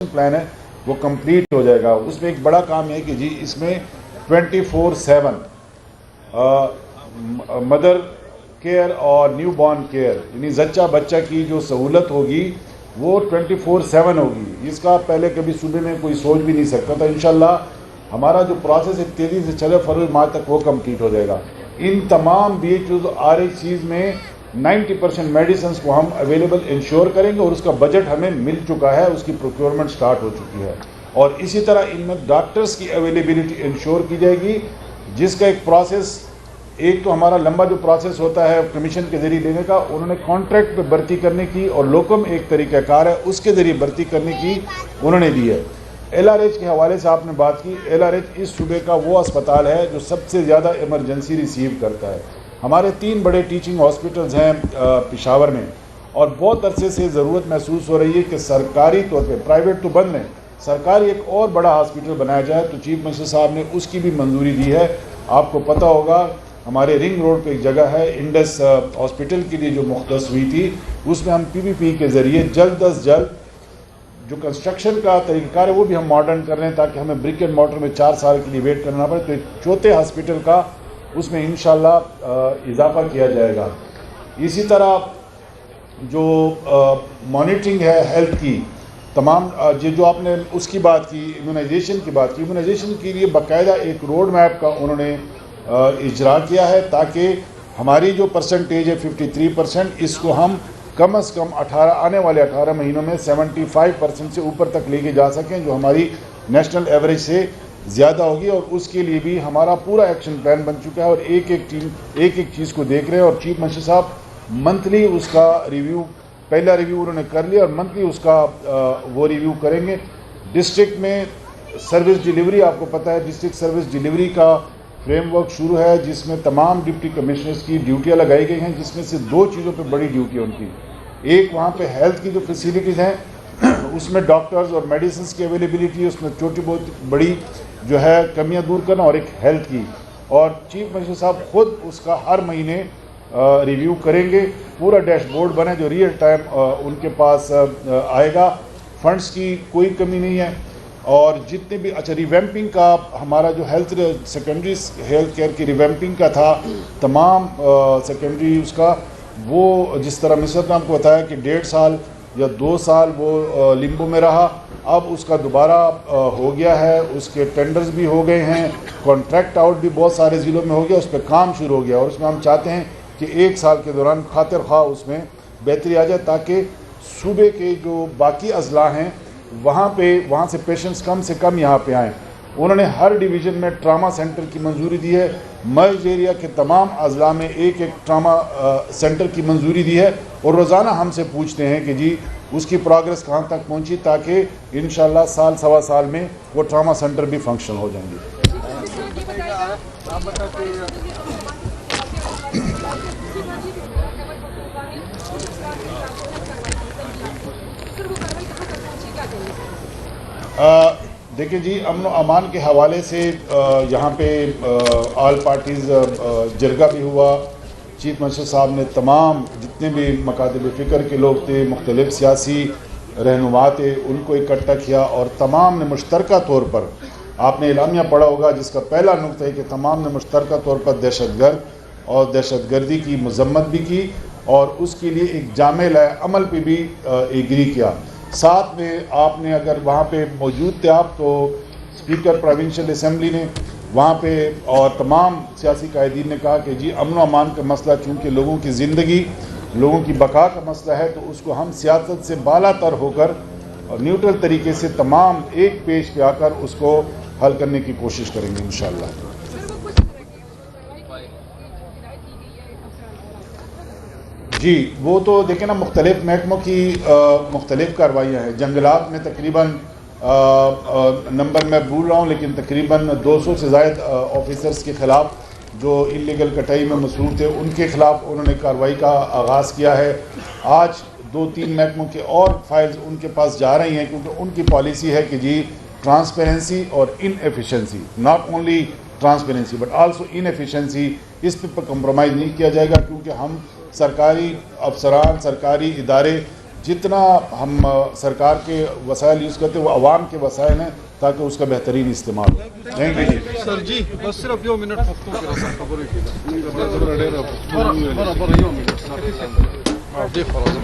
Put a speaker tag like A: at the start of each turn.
A: Plan ہے وہ complete ہو جائے گا. اس میں ایک بڑا کام ہے کہ جی اس میں 24/7 مدر کیئر اور نیو بارن کیئر یعنی زچہ بچہ کی جو سہولت ہوگی وہ 24/7 ہوگی. اس کا پہلے کبھی صوبے میں کوئی سوچ بھی نہیں سکتا تھا. انشاءاللہ ہمارا جو پروسیس ایک تیزی سے چلے فروری ماہ تک وہ کمپلیٹ ہو جائے گا. ان تمام B H Us R H Cs میں 90% میڈیسنس کو ہم اویلیبل انشور کریں گے اور اس کا بجٹ ہمیں مل چکا ہے, اس کی پروکیورمنٹ سٹارٹ ہو چکی ہے. اور اسی طرح ان میں ڈاکٹرز کی اویلیبلٹی انشور کی جائے گی, جس کا ایک پروسیس, ایک تو ہمارا لمبا جو پروسیس ہوتا ہے کمیشن کے ذریعے لینے کا, انہوں نے کانٹریکٹ پہ بھرتی کرنے کی اور لوکم ایک طریقہ کار ہے اس کے ذریعے بھرتی کرنے کی انہوں نے دی ہے. ایل آر ایچ کے حوالے سے آپ نے بات کی. ایل آر ایچ اس صوبے کا وہ اسپتال ہے جو سب سے زیادہ ایمرجنسی ریسیو کرتا ہے. ہمارے 3 بڑے ٹیچنگ ہاسپٹلز ہیں پشاور میں, اور بہت عرصے سے ضرورت محسوس ہو رہی ہے کہ سرکاری طور پہ, پرائیویٹ تو بند ہیں, سرکاری ایک اور بڑا ہاسپٹل بنایا جائے. تو چیف منسٹر صاحب نے اس کی بھی منظوری دی ہے. آپ کو پتہ ہوگا ہمارے رنگ روڈ پہ ایک جگہ ہے انڈس ہاسپٹل کے لیے جو مختص ہوئی تھی, اس میں ہم پی پی پی کے ذریعے جلد از جلد جو کنسٹرکشن کا طریقہ کار ہے وہ بھی ہم ماڈرن کر رہے ہیں تاکہ ہمیں برک اینڈ مارٹر میں 4 سال کے لیے ویٹ کرنا پڑے. تو ایک چوتھے ہاسپٹل کا اس میں انشاءاللہ اضافہ کیا جائے گا. اسی طرح جو مانیٹرنگ ہے ہیلتھ کی تمام جو آپ نے اس کی بات کی, امیونائزیشن کی بات کی, امیونائزیشن کے لیے باقاعدہ ایک روڈ میپ کا انہوں نے اجرا کیا ہے تاکہ ہماری جو پرسنٹیج ہے 53%, اس کو ہم کم از کم آنے والے 18 مہینوں میں 75% سے اوپر تک لے کے جا سکیں, جو ہماری نیشنل ایوریج سے زیادہ ہوگی. اور اس کے لیے بھی ہمارا پورا ایکشن پلان بن چکا ہے اور ایک ایک چیز کو دیکھ رہے ہیں. اور چیف منسٹر صاحب منتھلی اس کا ریویو, پہلا ریویو انہوں نے کر لیا اور منتھلی اس کا وہ ریویو کریں گے. ڈسٹرکٹ میں سروس ڈیلیوری, آپ کو پتہ ہے ڈسٹرکٹ سروس ڈیلیوری کا فریم ورک شروع ہے جس میں تمام ڈپٹی کمشنرز کی ڈیوٹیاں لگائی گئی ہیں, جس میں سے 2 چیزوں پہ بڑی ڈیوٹی ہے ان کی. ایک وہاں پہ ہیلتھ کی جو فیسیلیٹیز ہیں اس میں ڈاکٹرز اور میڈیسنس کی اویلیبلٹی, اس میں چھوٹی بہت بڑی جو ہے کمیاں دور کرنا, اور ایک ہیلتھ کی. اور چیف منسٹر صاحب خود اس کا ہر مہینے ریویو کریں گے. پورا ڈیش بورڈ بنے جو ریئل ٹائم ان کے پاس آئے گا. فنڈز کی کوئی کمی نہیں ہے. اور جتنے بھی ریویمپنگ کا ہمارا جو سیکنڈری ہیلتھ کیئر کی ریویمپنگ کا تھا, تمام سیکنڈری اس کا وہ جس طرح مصر نے آپ کو بتایا کہ 1.5 سال یا 2 سال وہ لمبو میں رہا, اب اس کا دوبارہ ہو گیا ہے. اس کے ٹینڈرز بھی ہو گئے ہیں, کانٹریکٹ آؤٹ بھی بہت سارے ضلعوں میں ہو گیا, اس پہ کام شروع ہو گیا. اور اس میں ہم چاہتے ہیں کہ 1 سال کے دوران خاطر خواہ اس میں بہتری آ جائے تاکہ صوبے کے جو باقی اضلاع ہیں وہاں سے پیشنٹس کم سے کم یہاں پہ آئیں. انہوں نے ہر ڈویژن میں ٹراما سینٹر کی منظوری دی ہے. مرج ایریا کے تمام اضلاع میں ایک ٹراما سینٹر کی منظوری دی ہے, اور روزانہ ہم سے پوچھتے ہیں کہ جی اس کی پروگرس کہاں تک پہنچی, تاکہ انشاءاللہ سال سوا سال میں وہ ٹراما سینٹر بھی فنکشن ہو جائیں گے. دیکھیں جی, امن و امان کے حوالے سے یہاں پہ آل پارٹیز جرگہ بھی ہوا. چیف منسٹر صاحب نے تمام جتنے بھی مکاتب فکر کے لوگ تھے, مختلف سیاسی رہنما تھے, ان کو اکٹھا کیا, اور تمام نے مشترکہ طور پر, آپ نے اعلامیہ پڑھا ہوگا جس کا پہلا نقطہ ہے کہ تمام نے مشترکہ طور پر دہشت گرد اور دہشت گردی کی مذمت بھی کی, اور اس کے لیے ایک جامع عمل پہ بھی ایگری کیا. ساتھ میں آپ نے اگر وہاں پہ موجود تھے آپ, تو اسپیکر پروونشل اسمبلی نے وہاں پہ اور تمام سیاسی قائدین نے کہا کہ جی امن و امان کا مسئلہ چونکہ لوگوں کی زندگی, لوگوں کی بقا کا مسئلہ ہے, تو اس کو ہم سیاست سے بالا تر ہو کر اور نیوٹرل طریقے سے تمام ایک پیج پہ آ کر اس کو حل کرنے کی کوشش کریں گے انشاءاللہ. جی وہ تو دیکھیں نا, مختلف محکموں کی مختلف کارروائیاں ہیں. جنگلات میں تقریباً نمبر میں بھول رہا ہوں لیکن تقریباً 200 سے زائد آفیسرز کے خلاف جو انلیگل کٹائی میں مصروف تھے, ان کے خلاف انہوں نے کارروائی کا آغاز کیا ہے. آج 2-3 محکموں کے اور فائلز ان کے پاس جا رہی ہیں, کیونکہ ان کی پالیسی ہے کہ جی ٹرانسپیرنسی اور in efficiency, not only transparency but also in efficiency, اس پہ کمپرومائز نہیں کیا جائے گا, کیونکہ ہم سرکاری افسران, سرکاری ادارے جتنا ہم سرکار کے وسائل یوز کرتے ہیں وہ عوام کے وسائل ہیں تاکہ اس کا بہترین استعمال ہو. تھینک یو جی.
B: سر جی بس صرف یو منٹ پختو کرا سر خبرې کېده برابر یو منٹ سر دی خلاص